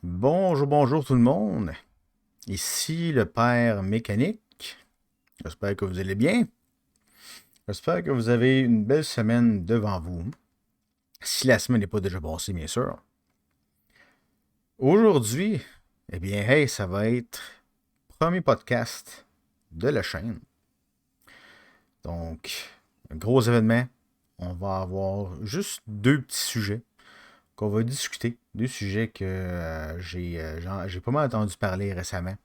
Bonjour, bonjour tout le monde. Ici le père mécanique. J'espère que vous allez bien. J'espère que vous avez une belle semaine devant vous. Si la semaine n'est pas déjà passée, bien sûr. Aujourd'hui, eh bien, hey, ça va être le premier podcast de la chaîne. Donc, un gros événement. On va avoir juste deux petits sujets qu'on va discuter. Deux sujets que j'ai pas mal entendu parler récemment.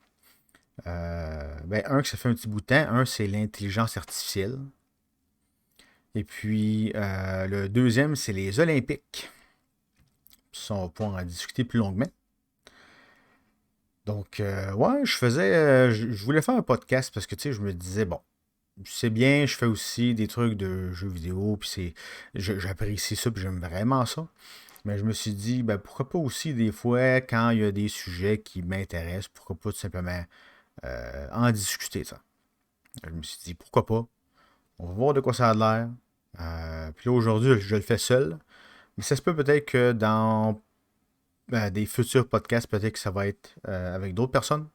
Un que ça fait un petit bout de temps. Un, c'est l'intelligence artificielle. Et puis, le deuxième, c'est les Olympiques. Ça, on va pouvoir en discuter plus longuement. Donc, ouais, je voulais faire un podcast parce que, tu sais, je me disais, bon, c'est bien, je fais aussi des trucs de jeux vidéo, puis j'apprécie ça, puis j'aime vraiment ça. Mais je me suis dit, ben, pourquoi pas aussi, des fois, quand il y a des sujets qui m'intéressent, pourquoi pas tout simplement en discuter, ça. Je me suis dit, pourquoi pas, on va voir de quoi ça a l'air. Puis là, aujourd'hui, je le fais seul. Mais ça se peut peut-être que dans des futurs podcasts, peut-être que ça va être avec d'autres personnes.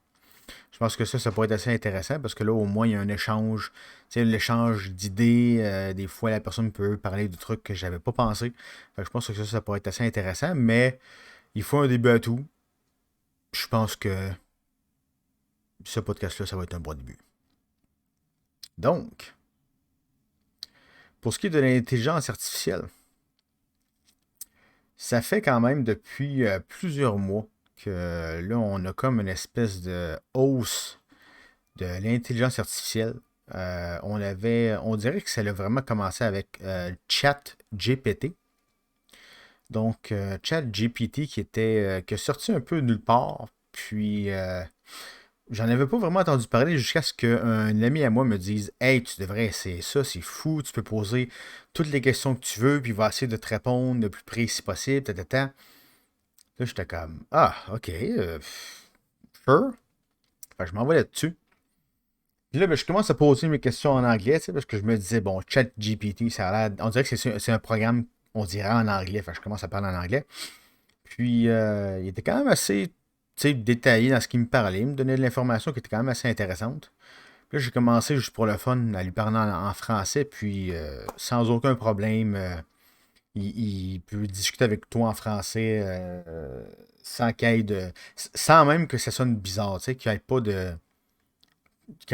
Je pense que ça pourrait être assez intéressant parce que là, au moins, il y a un échange, tu sais, l'échange d'idées. Des fois, la personne peut parler de trucs que j'avais pas pensé. Fait que je pense que ça pourrait être assez intéressant, mais il faut un début à tout. Je pense que ce podcast-là, ça va être un bon début. Donc, pour ce qui est de l'intelligence artificielle, ça fait quand même depuis plusieurs mois que là, on a comme une espèce de hausse de l'intelligence artificielle. On dirait que ça a vraiment commencé avec ChatGPT. Donc, ChatGPT qui est sorti un peu de nulle part. Puis, j'en avais pas vraiment entendu parler jusqu'à ce qu'un ami à moi me dise: Hey, tu devrais essayer ça, c'est fou, tu peux poser toutes les questions que tu veux, puis il va essayer de te répondre le plus précis possible. Tata. Là, j'étais comme: Ah, ok, sure. Fait que je m'envoie là-dessus. Puis là, ben, je commence à poser mes questions en anglais, tu sais, parce que je me disais, bon, ChatGPT, ça a l'air. On dirait que c'est un programme, on dirait en anglais. Fait que je commence à parler en anglais. Puis, il était quand même assez, tu sais, détaillé dans ce qu'il me parlait. Il me donnait de l'information qui était quand même assez intéressante. Puis là, j'ai commencé juste pour le fun à lui parler en français. Puis, sans aucun problème, il peut discuter avec toi en français sans qu'il y ait de. Sans même que ça sonne bizarre, tu sais, qu'il n'y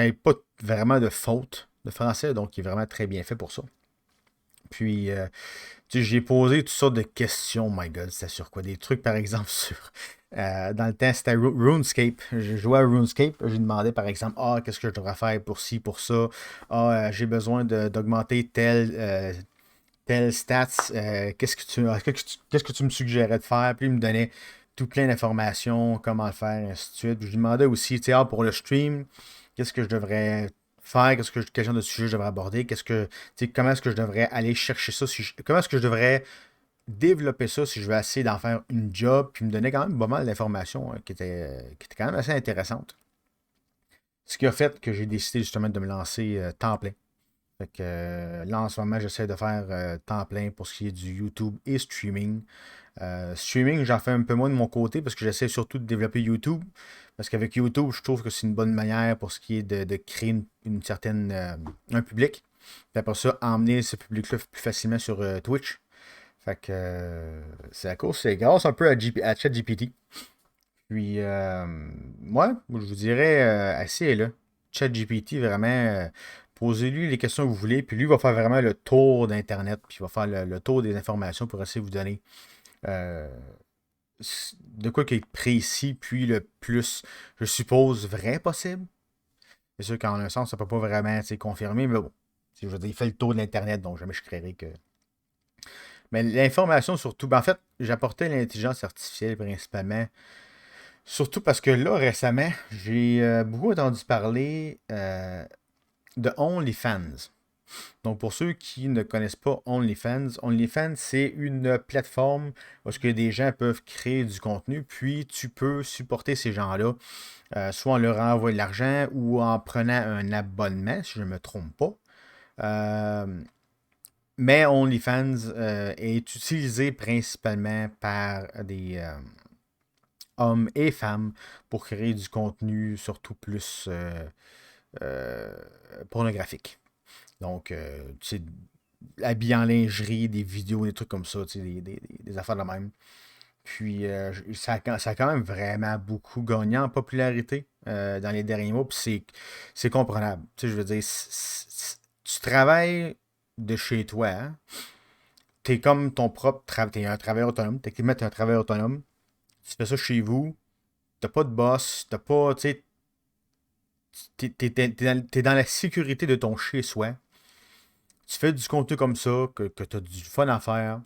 ait pas vraiment de faute de français, donc il est vraiment très bien fait pour ça. Puis, tu sais, j'ai posé toutes sortes de questions, my god, c'était sur quoi? Des trucs, par exemple, sur. Dans le temps, c'était RuneScape. Je jouais à RuneScape. J'ai demandé, par exemple, ah, qu'est-ce que je devrais faire pour ci, pour ça. Ah, j'ai besoin d'augmenter tel stats. Qu'est-ce que tu me suggérais de faire? Puis il me donnait tout plein d'informations, comment le faire, et ainsi de suite. Puis je lui demandais aussi, tu sais, ah, pour le stream, qu'est-ce que je devrais faire, quel genre de sujet je devrais aborder, comment est-ce que je devrais aller chercher ça, comment est-ce que je devrais développer ça si je veux essayer d'en faire une job, puis il me donnait quand même pas mal d'informations qui étaient quand même assez intéressantes. Ce qui a fait que j'ai décidé justement de me lancer temps plein. Fait que là, en ce moment, j'essaie de faire temps plein pour ce qui est du YouTube et streaming. Streaming, j'en fais un peu moins de mon côté parce que j'essaie surtout de développer YouTube. Parce qu'avec YouTube, je trouve que c'est une bonne manière pour ce qui est de créer une certaine, un public. Puis après ça, emmener ce public-là plus facilement sur Twitch. Fait que c'est à cause, c'est grâce un peu à ChatGPT. Puis, moi, je vous dirais, assez là. ChatGPT, vraiment, posez-lui les questions que vous voulez, puis lui va faire vraiment le tour d'Internet, puis il va faire le tour des informations pour essayer de vous donner euh, de quoi qui est précis, puis le plus, je suppose, vrai possible. C'est sûr qu'en un sens, ça peut pas vraiment confirmer, mais bon. Je veux dire, il fait le tour de l'Internet, donc jamais je créerai que. Mais l'information surtout, ben en fait, j'apportais l'intelligence artificielle principalement. Surtout parce que là, récemment, j'ai beaucoup entendu parler de OnlyFans. Donc, pour ceux qui ne connaissent pas OnlyFans, OnlyFans, c'est une plateforme où ce que des gens peuvent créer du contenu, puis tu peux supporter ces gens-là, soit en leur envoyant de l'argent ou en prenant un abonnement, si je ne me trompe pas. Euh, mais OnlyFans est utilisé principalement par hommes et femmes, pour créer du contenu surtout plus euh, pornographique. Donc, tu sais, habillé en lingerie, des vidéos, des trucs comme ça, tu sais, des affaires de même. Puis, ça a quand même vraiment beaucoup gagné en popularité dans les derniers mois. Puis, c'est comprenable. Tu sais, je veux dire, tu travailles de chez toi, hein. T'es comme ton propre travail. T'es un travailleur autonome. Techniquement, t'es un travailleur autonome. Tu fais ça chez vous. T'as pas de boss. T'as pas. Tu sais, t'es dans la sécurité de ton chez-soi. Tu fais du contenu comme ça, que t'as du fun à faire.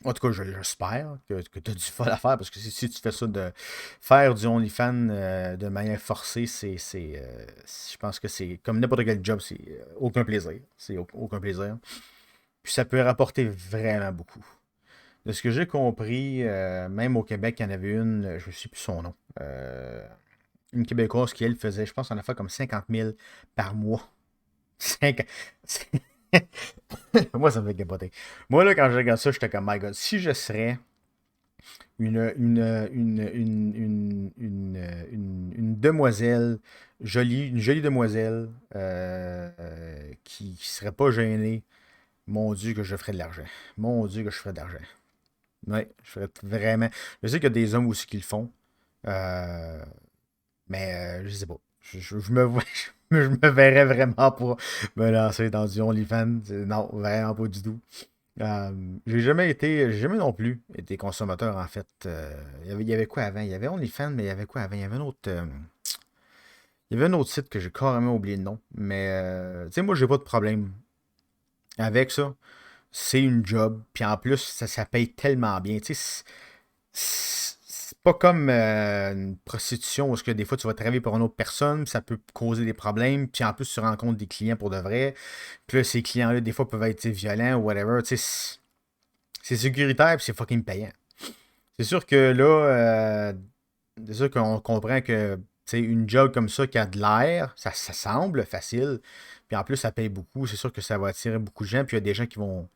En tout cas, j'espère que tu as du fun à faire parce que si tu fais ça de faire du OnlyFans de manière forcée, je pense que c'est comme n'importe quel job, c'est aucun plaisir. C'est aucun plaisir. Puis ça peut rapporter vraiment beaucoup. De ce que j'ai compris, même au Québec, il y en avait une, je ne sais plus son nom. Une Québécoise qui, elle, faisait, je pense, en affaire comme 50 000 par mois. 50. Moi, ça me fait capoter. Moi, là, quand je regarde ça, j'étais comme, my God, si je serais une demoiselle, une jolie demoiselle qui serait pas gênée, mon Dieu, que je ferais de l'argent. Mon Dieu, que je ferais de l'argent. Ouais, je ferais vraiment. Je sais qu'il y a des hommes aussi qui le font. euh, mais je sais pas. Je me vois, je me verrais vraiment pas me lancer dans du OnlyFans. Non, vraiment pas du tout. J'ai jamais non plus été consommateur en fait. Il y avait quoi avant? Il y avait OnlyFans, mais il y avait quoi avant? Il y avait un autre site que j'ai carrément oublié le nom. Mais tu sais, moi j'ai pas de problème avec ça. C'est une job, puis en plus, ça paye tellement bien. Tu sais, c'est pas comme une prostitution où est-ce que des fois tu vas travailler pour une autre personne, puis ça peut causer des problèmes, puis en plus tu rencontres des clients pour de vrai. Puis là, ces clients-là, des fois, peuvent être violents ou whatever. Tu sais, c'est sécuritaire puis c'est fucking payant. C'est sûr que là, c'est sûr qu'on comprend que tu sais, une job comme ça qui a de l'air, ça semble facile. Puis en plus, ça paye beaucoup. C'est sûr que ça va attirer beaucoup de gens. Puis il y a des gens qui vont.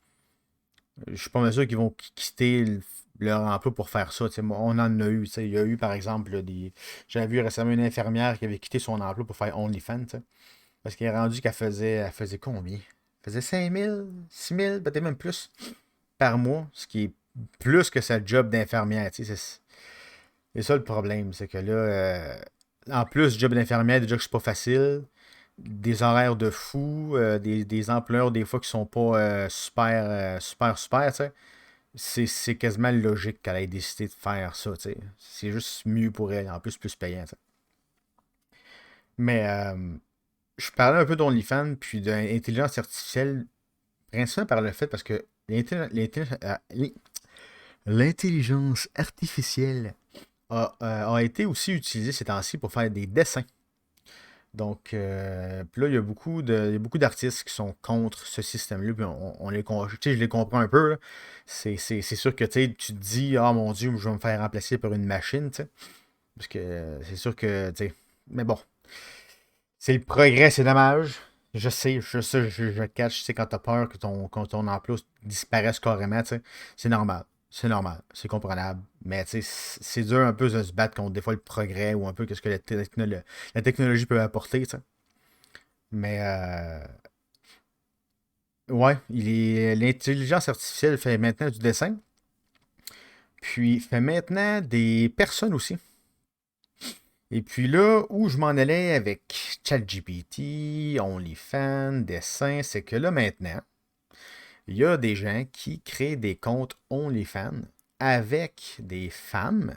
Je suis pas mal sûr qu'ils vont quitter leur emploi pour faire ça. Tu sais, on en a eu. Tu sais. Il y a eu, par exemple, là, des. J'avais vu récemment une infirmière qui avait quitté son emploi pour faire OnlyFans. Tu sais. Parce qu'elle est rendue qu'elle faisait combien? Elle faisait 5 000, 6 000, peut-être même plus par mois, ce qui est plus que sa job d'infirmière. Tu sais, c'est ça le problème, c'est que là, en plus, job d'infirmière, déjà que c'est pas facile, des horaires de fou, des employeurs des fois qui sont pas super, tu sais. C'est quasiment logique qu'elle ait décidé de faire ça, tu sais. C'est juste mieux pour elle, en plus payant, tu sais. Mais je parlais un peu d'OnlyFans puis d'intelligence artificielle, principalement par le fait parce que l'intelligence artificielle a été aussi utilisée ces temps-ci pour faire des dessins. Donc, puis là, il y a beaucoup d'artistes qui sont contre ce système-là. Puis tu sais, je les comprends un peu, là. C'est sûr que tu sais, tu te dis, ah mon Dieu, je vais me faire remplacer par une machine, tu sais. Parce que c'est sûr que, tu sais. Mais bon, c'est le progrès, c'est dommage. Je catch, tu sais, quand t'as peur que ton emploi disparaisse carrément, tu sais, c'est normal. C'est normal, c'est comprenable. Mais tu sais, c'est dur un peu de se battre contre des fois le progrès ou un peu qu'est-ce que la technologie peut apporter, tu sais. Mais ouais, l'intelligence artificielle fait maintenant du dessin, puis fait maintenant des personnes aussi. Et puis là, où je m'en allais avec ChatGPT, OnlyFans, dessin, c'est que là maintenant, il y a des gens qui créent des comptes OnlyFans avec des femmes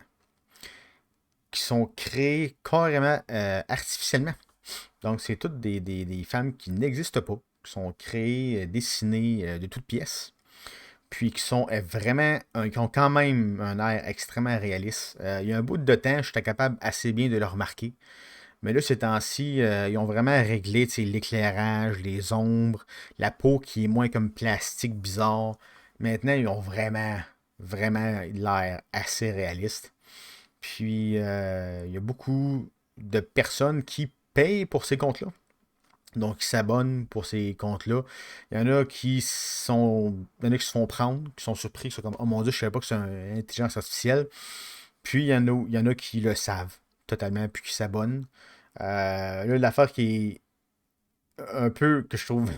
qui sont créées carrément artificiellement. Donc, c'est toutes des femmes qui n'existent pas, qui sont créées, dessinées de toutes pièces, puis qui sont vraiment, qui ont quand même un air extrêmement réaliste. Il y a un bout de temps, j'étais capable assez bien de le remarquer. Mais là, ces temps-ci, ils ont vraiment réglé tu sais, l'éclairage, les ombres, la peau qui est moins comme plastique bizarre. Maintenant, ils ont vraiment l'air assez réaliste. Puis, il y a beaucoup de personnes qui payent pour ces comptes-là. Donc, ils s'abonnent pour ces comptes-là. Il y en a qui se font prendre, qui sont surpris, qui sont comme, oh mon Dieu, je savais pas que c'est une intelligence artificielle. Puis il y en a qui le savent totalement, puis qui s'abonnent. Là, l'affaire qui est un peu, que je trouve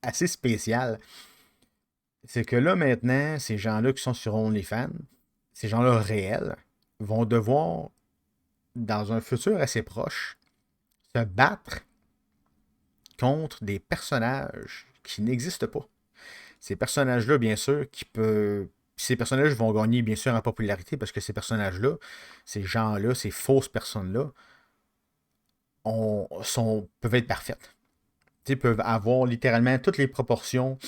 assez spéciale, c'est que là, maintenant, ces gens-là qui sont sur OnlyFans, ces gens-là réels, vont devoir, dans un futur assez proche, se battre contre des personnages qui n'existent pas. Ces personnages-là, bien sûr, ces personnages vont gagner, bien sûr, en popularité parce que ces personnages-là, ces gens-là, ces fausses personnes-là, peuvent être parfaites. Ils peuvent avoir littéralement toutes les proportions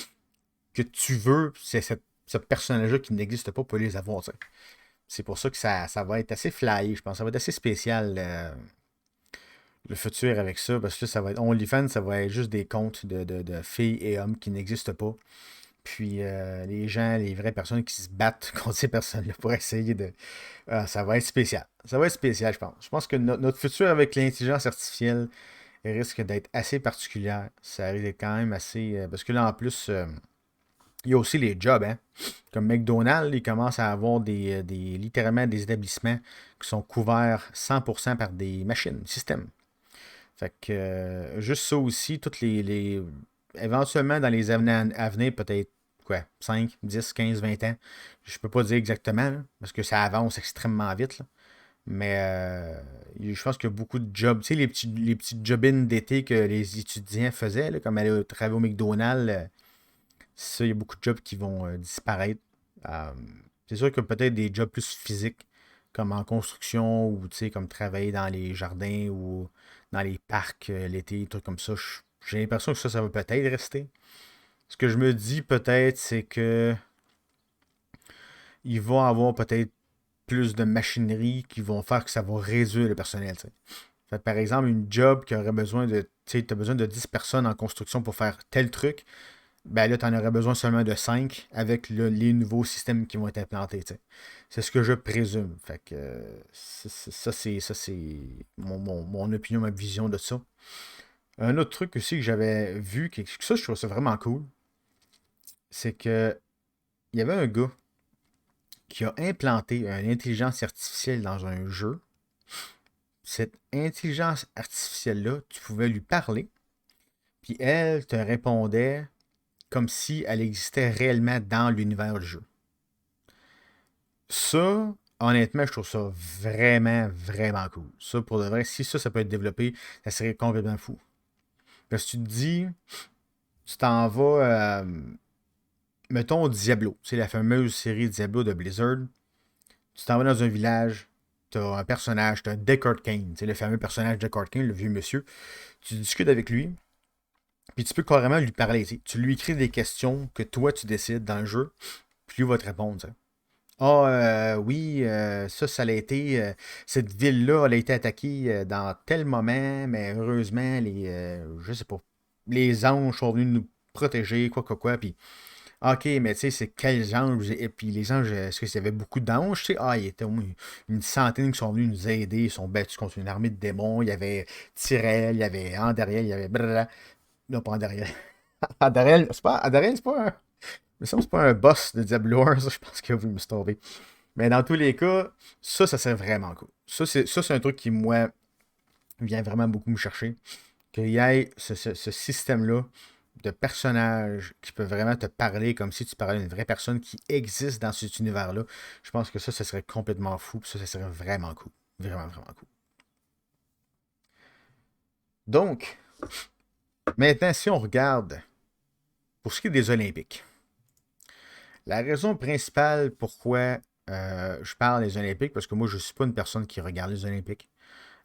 que tu veux. Ce personnage-là qui n'existe pas peut les avoir. T'sais. C'est pour ça que ça va être assez flyé, je pense. Ça va être assez spécial le futur avec ça. Parce que là, ça va être OnlyFans, ça va être juste des comptes de filles et hommes qui n'existent pas. Puis les gens, les vraies personnes qui se battent contre ces personnes-là pour essayer de. Ça va être spécial. Ça va être spécial, je pense. Je pense que notre futur avec l'intelligence artificielle risque d'être assez particulière. Ça risque d'être quand même assez. Parce que là, en plus, il y a aussi les jobs, hein. Comme McDonald's, ils commencent à avoir littéralement des établissements qui sont couverts 100% par des machines, systèmes. Fait que juste ça aussi, éventuellement dans les années à venir, peut-être quoi, 5, 10, 15, 20 ans. Je peux pas dire exactement, là, parce que ça avance extrêmement vite. Là. Mais je pense qu'il y a beaucoup de jobs. Tu sais, les petits job-ins d'été que les étudiants faisaient, là, comme aller travailler au McDonald's, ça, il y a beaucoup de jobs qui vont disparaître. Euh, c'est sûr que peut-être des jobs plus physiques, comme en construction ou tu sais, comme travailler dans les jardins ou dans les parcs l'été, des trucs comme ça. J'ai l'impression que ça va peut-être rester. Ce que je me dis peut-être, c'est que il va avoir peut-être plus de machinerie qui vont faire que ça va réduire le personnel. Tu sais. Fait, par exemple, une job qui aurait besoin de. Tu sais, as besoin de 10 personnes en construction pour faire tel truc. Ben là, tu en aurais besoin seulement de 5 avec les nouveaux systèmes qui vont être implantés. Tu sais. C'est ce que je présume. Fait que ça, c'est mon opinion, ma vision de ça. Un autre truc aussi que j'avais vu, ça je trouve ça vraiment cool, c'est que il y avait un gars qui a implanté une intelligence artificielle dans un jeu. Cette intelligence artificielle-là, tu pouvais lui parler, puis elle te répondait comme si elle existait réellement dans l'univers du jeu. Ça, honnêtement, je trouve ça vraiment, vraiment cool. Ça, pour de vrai, si ça peut être développé, ça serait complètement fou. Parce que tu te dis, tu t'en vas, mettons Diablo, c'est la fameuse série Diablo de Blizzard. Tu t'en vas dans un village, t'as un personnage, t'as Deckard Cain, le fameux personnage Deckard Cain, le vieux monsieur. Tu discutes avec lui, puis tu peux carrément lui parler. T'sais. Tu lui écris des questions que toi tu décides dans le jeu, puis lui va te répondre. T'sais. Ah, oui, ça l'a été. Cette ville-là, elle a été attaquée dans tel moment, mais heureusement, je sais pas, les anges sont venus nous protéger, quoi. Puis, ok, mais tu sais, c'est quels anges? Et puis, les anges, est-ce qu'il y avait beaucoup d'anges? Tu sais, il y était au moins une centaine qui sont venus nous aider. Ils sont battus contre une armée de démons. Il y avait Tyrell, il y avait Andariel, il y avait. Blablabla. Non, pas Andariel. Andariel, c'est pas un. Mais ça, c'est pas un boss de Diablo 1, ça, je pense que vous me trompez. Mais dans tous les cas, ça serait vraiment cool. Ça, c'est un truc qui, moi, vient vraiment beaucoup me chercher. Qu'il y ait ce système-là de personnages qui peut vraiment te parler comme si tu parlais d'une vraie personne qui existe dans cet univers-là. Je pense que ça serait complètement fou. Ça serait vraiment cool. Vraiment, vraiment cool. Donc, maintenant, si on regarde pour ce qui est des Olympiques, la raison principale pourquoi je parle des Olympiques, parce que moi, je ne suis pas une personne qui regarde les Olympiques.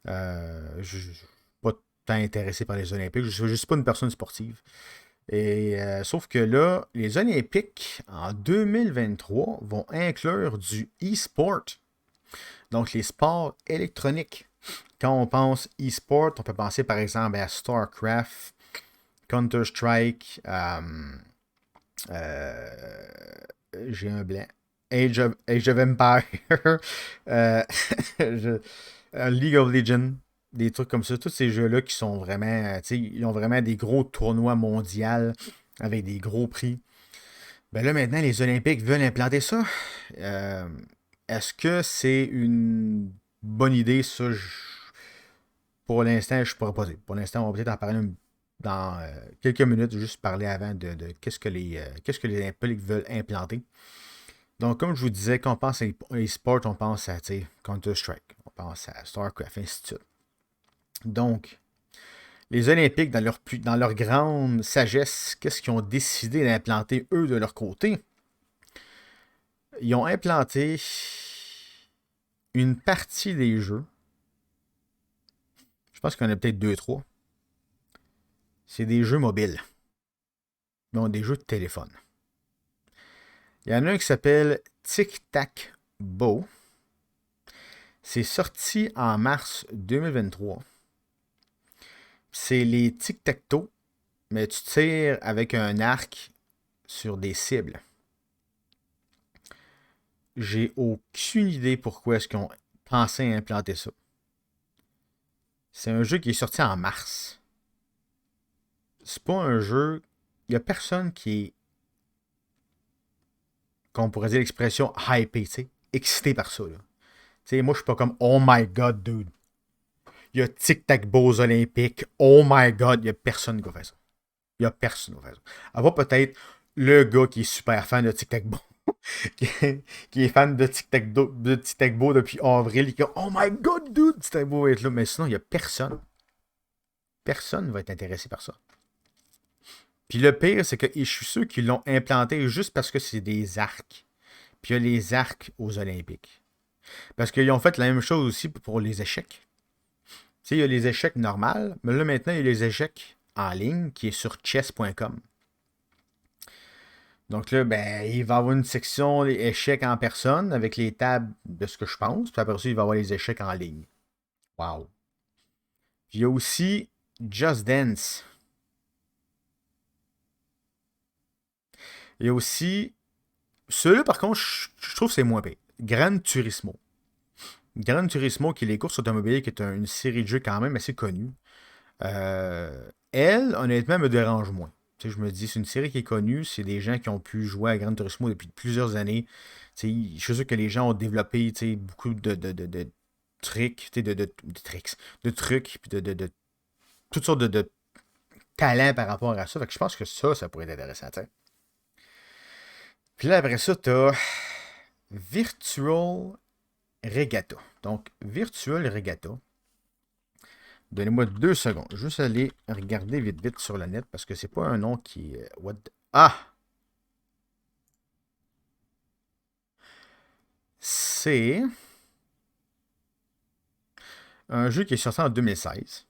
Je ne suis pas tant intéressé par les Olympiques. Je ne suis pas une personne sportive. Et sauf que là, les Olympiques en 2023 vont inclure du e-sport. Donc les sports électroniques. Quand on pense e-sport, on peut penser par exemple à StarCraft, Counter-Strike, euh, j'ai un blanc. Age of Empire, euh, je- League of Legends, des trucs comme ça. Tous ces jeux-là qui sont vraiment, tu sais, ils ont vraiment des gros tournois mondiaux avec des gros prix. Ben là, maintenant, les Olympiques veulent implanter ça. Euh, Est-ce que c'est une bonne idée? Ça, pour l'instant, je ne pourrais pas dire. Pour l'instant, on va peut-être en parler dans quelques minutes, juste parler avant de qu'est-ce que les Olympiques veulent implanter. Donc, comme je vous disais, quand on pense à e-sport, on pense à Counter-Strike, on pense à StarCraft, ainsi de suite. Donc, les Olympiques, dans leur grande sagesse, qu'est-ce qu'ils ont décidé d'implanter eux de leur côté? Ils ont implanté une partie des jeux. Je pense qu'il y en a peut-être deux, trois. C'est des jeux mobiles. Donc, des jeux de téléphone. Il y en a un qui s'appelle Tic Tac Bow. C'est sorti en mars 2023. C'est les tic-tac-toe, mais tu tires avec un arc sur des cibles. J'ai aucune idée pourquoi est-ce qu'ils ont pensé à implanter ça. C'est un jeu qui est sorti en mars. C'est pas un jeu. Il n'y a personne qui est, qu'on pourrait dire l'expression hypé, tu sais, excité par ça. Là. Tu sais, moi, je suis pas comme oh my god, dude. Il y a tic-tac-bow aux Olympiques. Oh my god, il y a personne qui va faire ça. Il y a personne qui va faire ça. À part peut-être le gars qui est super fan de tic-tac-bow. qui est fan de tic-tac-bow depuis avril. Il dit oh my god, dude, tic-tac-bow va être là. Mais sinon, il y a personne. Personne ne va être intéressé par ça. Puis le pire, c'est que je suis sûr qu'ils l'ont implanté juste parce que c'est des arcs. Puis il y a les arcs aux Olympiques. Parce qu'ils ont fait la même chose aussi pour les échecs. Tu sais, il y a les échecs normaux, mais là maintenant, il y a les échecs en ligne qui est sur chess.com. Donc là, ben, il va y avoir une section les échecs en personne avec les tables de ce que je pense. Puis après ça, il va y avoir les échecs en ligne. Wow. Puis il y a aussi Just Dance. Il y a aussi. Celui-là, par contre, je trouve que c'est moins pire. Gran Turismo. Gran Turismo, qui est les courses automobiles, qui est une série de jeux quand même assez connue. Elle, honnêtement, me dérange moins. Tu sais, je me dis, c'est une série qui est connue, c'est des gens qui ont pu jouer à Gran Turismo depuis plusieurs années. Tu sais, je suis sûr que les gens ont développé tu sais, beaucoup de tricks, tu sais, de tricks, de trucs, puis de toutes sortes de talents par rapport à ça. Fait que je pense que ça pourrait être intéressant. T'sais. Puis là, après ça, t'as Virtual Regatta. Donc, Virtual Regatta. Donnez-moi 2 secondes. Je vais juste aller regarder vite vite sur le net parce que c'est pas un nom qui est. Ah! C'est un jeu qui est sorti en 2016.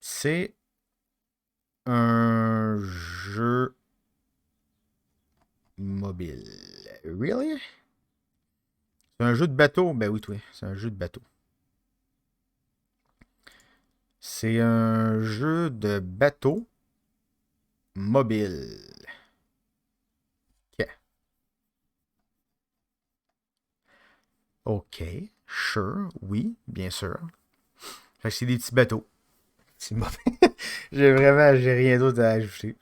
C'est un jeu mobile. Really? C'est un jeu de bateau? Ben oui, oui, c'est un jeu de bateau. C'est un jeu de bateau mobile. Yeah. OK. Sure. Oui, bien sûr. Fait que c'est des petits bateaux. C'est mauvais. J'ai rien d'autre à ajouter.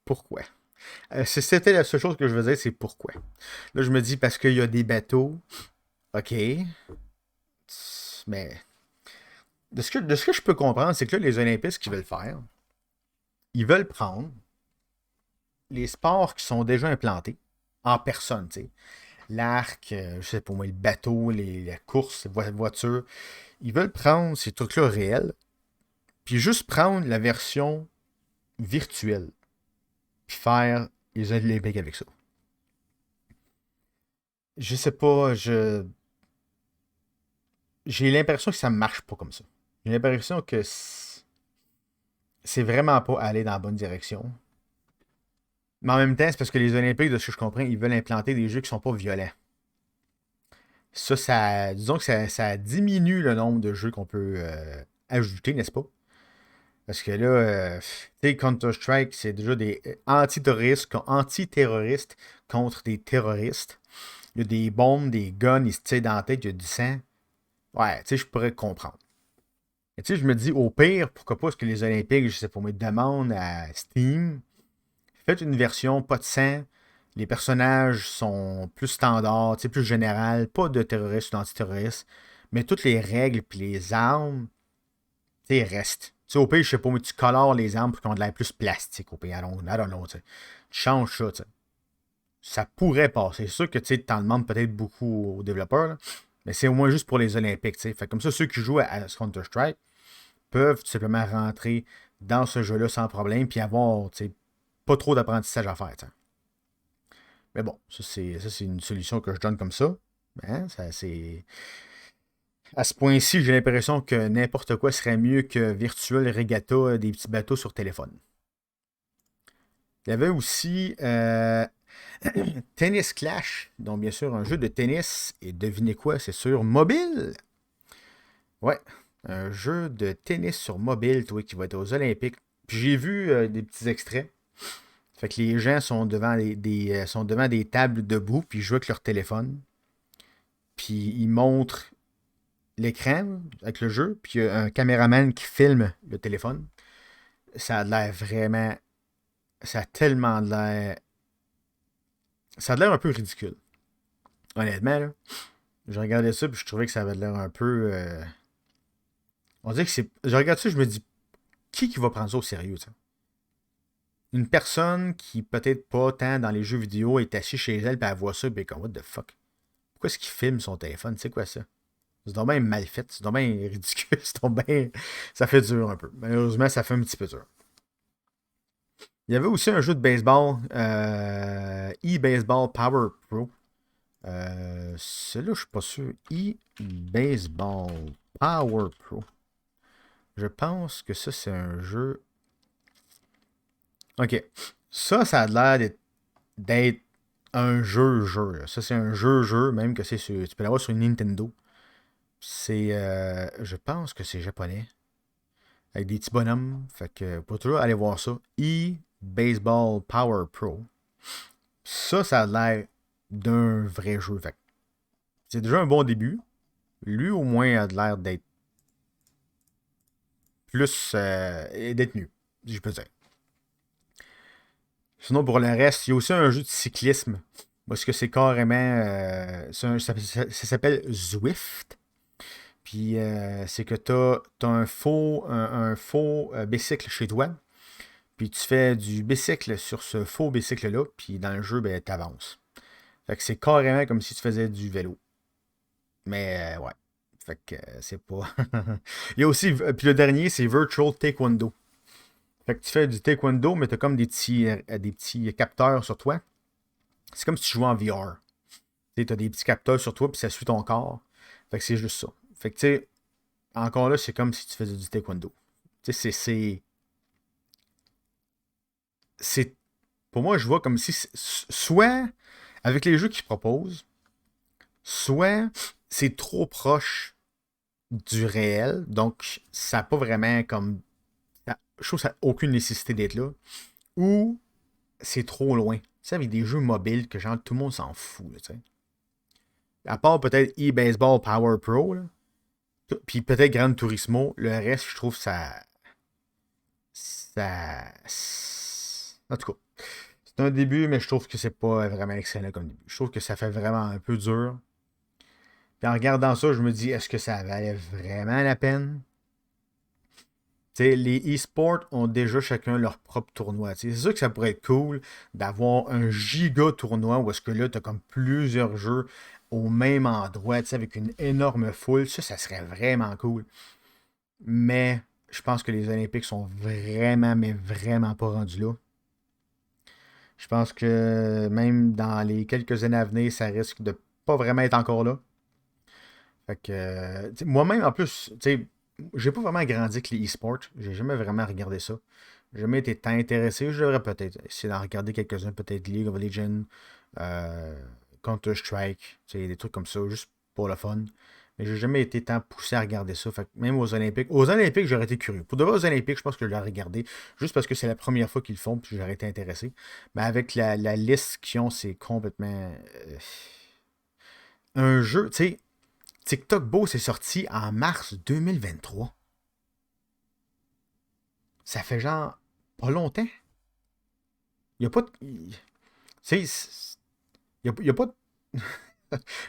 Pourquoi? C'était la seule chose que je veux dire, c'est pourquoi. Là, je me dis parce qu'il y a des bateaux. OK. Mais de ce que je peux comprendre, c'est que là, les Olympiques, ce qu'ils veulent faire, ils veulent prendre les sports qui sont déjà implantés en personne, tu sais. L'arc, je sais pas moi, le bateau, la course, les voitures. Ils veulent prendre ces trucs-là réels, puis juste prendre la version virtuelle, puis faire les Olympiques avec ça. Je sais pas, j'ai l'impression que ça marche pas comme ça. J'ai l'impression que c'est vraiment pas aller dans la bonne direction. Mais en même temps, c'est parce que les Olympiques, de ce que je comprends, ils veulent implanter des jeux qui sont pas violents. Disons que ça diminue le nombre de jeux qu'on peut ajouter, n'est-ce pas? Parce que là, tu sais, Counter-Strike, c'est déjà des anti-terroristes contre des terroristes. Il y a des bombes, des guns, ils se tirent dans la tête, il y a du sang. Ouais, tu sais, je pourrais comprendre. Et tu sais, je me dis, au pire, pourquoi pas, est-ce que les Olympiques, je sais pas, me demandent à Steam, faites une version pas de sang, Les personnages sont plus standards, plus général, pas de terroristes ou d'antiterroristes, mais toutes les règles et les armes, restent. Au pire, je sais pas, mais tu colores les armes pour qu'on ait de l'air plus plastique au pire. I don't know, tu changes ça, ça pourrait passer. C'est sûr que tu t'en demandes peut-être beaucoup aux développeurs, là, mais c'est au moins juste pour les Olympiques. T'sais. Fait comme ça, ceux qui jouent à Counter-Strike peuvent tout simplement rentrer dans ce jeu-là sans problème puis avoir pas trop d'apprentissage à faire. T'sais. Mais bon, ça c'est une solution que je donne comme ça. Hein, ça c'est. À ce point-ci, j'ai l'impression que n'importe quoi serait mieux que Virtual Regatta des petits bateaux sur téléphone. Il y avait aussi Tennis Clash, donc bien sûr un jeu de tennis. Et devinez quoi, c'est sur mobile. Ouais, un jeu de tennis sur mobile, toi, qui va être aux Olympiques. Puis j'ai vu des petits extraits. Fait que les gens sont devant sont devant des tables debout, puis ils jouent avec leur téléphone. Puis ils montrent l'écran avec le jeu, puis il y a un caméraman qui filme le téléphone. Ça a l'air vraiment. Ça a tellement de l'air. Ça a l'air un peu ridicule. Honnêtement, là. Je regardais ça, puis je trouvais que ça avait l'air un peu. On dirait que c'est. Je regarde ça, je me dis, qui va prendre ça au sérieux, ça? Une personne qui, peut-être pas tant dans les jeux vidéo, est assise chez elle, puis elle voit ça, puis elle est comme, what the fuck? Pourquoi est-ce qu'il filme son téléphone? C'est quoi ça? C'est donc bien mal fait, c'est donc bien ridicule, c'est donc bien. Ça fait dur un peu. Malheureusement, ça fait un petit peu dur. Il y avait aussi un jeu de baseball, e-baseball Power Pro. Celui-là, je suis pas sûr. E-baseball Power Pro. Je pense que ça, c'est un jeu. Ok. Ça a l'air d'être un jeu-jeu. Ça, c'est un jeu-jeu, même que c'est sur. Tu peux l'avoir sur une Nintendo. C'est. Je pense que c'est japonais. Avec des petits bonhommes. Fait que pour toujours aller voir ça. E-Baseball Power Pro. Ça a l'air d'un vrai jeu. Fait que c'est déjà un bon début. Lui, au moins, a l'air d'être plus. D'être mieux, si je peux dire. Sinon, pour le reste, il y a aussi un jeu de cyclisme. Parce que c'est carrément. Ça s'appelle Zwift. Puis c'est que tu as un faux bicycle chez toi. Puis tu fais du bicycle sur ce faux bicycle-là. Puis dans le jeu, ben, tu avances. Fait que c'est carrément comme si tu faisais du vélo. Mais ouais. Fait que c'est pas. Il y a aussi. Puis le dernier, c'est Virtual Taekwondo. Fait que tu fais du taekwondo, mais t'as comme des petits capteurs sur toi. C'est comme si tu jouais en VR. Tu as des petits capteurs sur toi, puis ça suit ton corps. Fait que c'est juste ça. Fait que tu sais, encore là, c'est comme si tu faisais du taekwondo. Tu sais, c'est. Pour moi, je vois comme si. Soit, avec les jeux qu'ils proposent, soit c'est trop proche du réel, donc ça n'a pas vraiment comme. Je trouve que ça n'a aucune nécessité d'être là. Ou c'est trop loin. Tu sais, avec des jeux mobiles que genre tout le monde s'en fout, là, tu sais. À part peut-être e-baseball Power Pro, là. Puis peut-être Gran Turismo, le reste, je trouve ça. Ça. En tout cas, c'est un début, mais je trouve que c'est pas vraiment excellent comme début. Je trouve que ça fait vraiment un peu dur. Puis en regardant ça, je me dis, est-ce que ça valait vraiment la peine? T'sais, les e-sports ont déjà chacun leur propre tournoi. C'est sûr que ça pourrait être cool d'avoir un giga tournoi où est-ce que là, tu as comme plusieurs jeux au même endroit, avec une énorme foule. Ça serait vraiment cool. Mais je pense que les Olympiques sont vraiment, mais vraiment pas rendus là. Je pense que même dans les quelques années à venir, ça risque de pas vraiment être encore là. Fait que, moi-même, en plus, tu sais, j'ai pas vraiment grandi avec les e-sports. J'ai jamais vraiment regardé ça. J'ai jamais été tant intéressé. Je devrais peut-être essayer d'en regarder quelques-uns, peut-être League of Legends, euh, Counter-Strike, tu sais, des trucs comme ça, juste pour le fun. Mais j'ai jamais été tant poussé à regarder ça. Fait que même aux Olympiques. Aux Olympiques, j'aurais été curieux. Pour de vrai, aux Olympiques, je pense que je l'aurais regardé. Juste parce que c'est la première fois qu'ils le font, puis j'aurais été intéressé. Mais avec la liste qu'ils ont, c'est complètement. Un jeu, tu sais. TikTok Beau c'est sorti en mars 2023. Ça fait genre pas longtemps. Il y a pas de... Tu sais, il n'y a, pas de...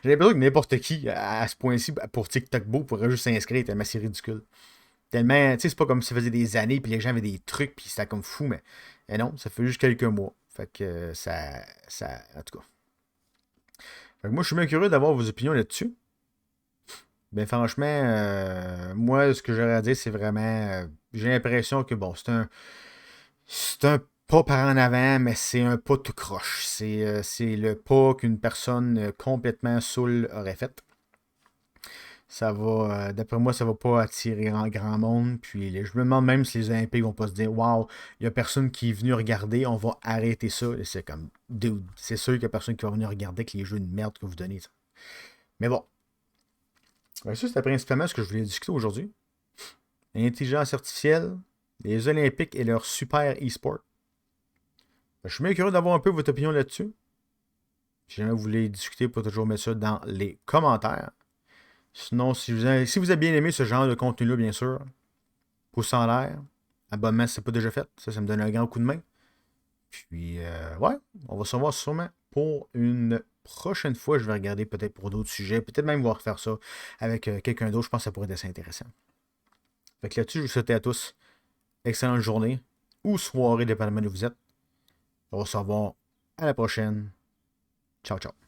J'ai l'impression que n'importe qui, à ce point-ci, pour TikTok Beau, pourrait juste s'inscrire tellement c'est ridicule. Tellement, tu sais, c'est pas comme si ça faisait des années, puis les gens avaient des trucs, puis c'était comme fou, mais non, ça fait juste quelques mois. Fait que en tout cas. Fait que moi, je suis bien curieux d'avoir vos opinions là-dessus. Ben franchement, moi, ce que j'aurais à dire, c'est vraiment, j'ai l'impression que bon, c'est un pas par en avant, mais c'est un pas tout croche. C'est le pas qu'une personne complètement saoule aurait fait. Ça va, d'après moi, ça va pas attirer un grand monde. Puis je me demande même si les Olympiques vont pas se dire, waouh, il y a personne qui est venu regarder, on va arrêter ça. Et c'est comme, dude, c'est sûr qu'il y a personne qui va venir regarder avec les jeux de merde que vous donnez. Ça. Mais bon, ben, ça c'était principalement ce que je voulais discuter aujourd'hui. L'intelligence artificielle, les Olympiques et leur super e-sport. Ben, je suis bien curieux d'avoir un peu votre opinion là-dessus. Si jamais vous voulez discuter, vous pouvez toujours mettre ça dans les commentaires. Sinon, si vous avez bien aimé ce genre de contenu-là, bien sûr, pouce en l'air. Abonnement si c'est pas déjà fait. Ça me donne un grand coup de main. Puis, ouais, on va se revoir sûrement pour une prochaine fois. Je vais regarder peut-être pour d'autres sujets. Peut-être même voir faire ça avec quelqu'un d'autre. Je pense que ça pourrait être assez intéressant. Fait que là-dessus, je vous souhaite à tous excellente journée ou soirée, dépendamment de où vous êtes. On va se revoir à la prochaine. Ciao, ciao.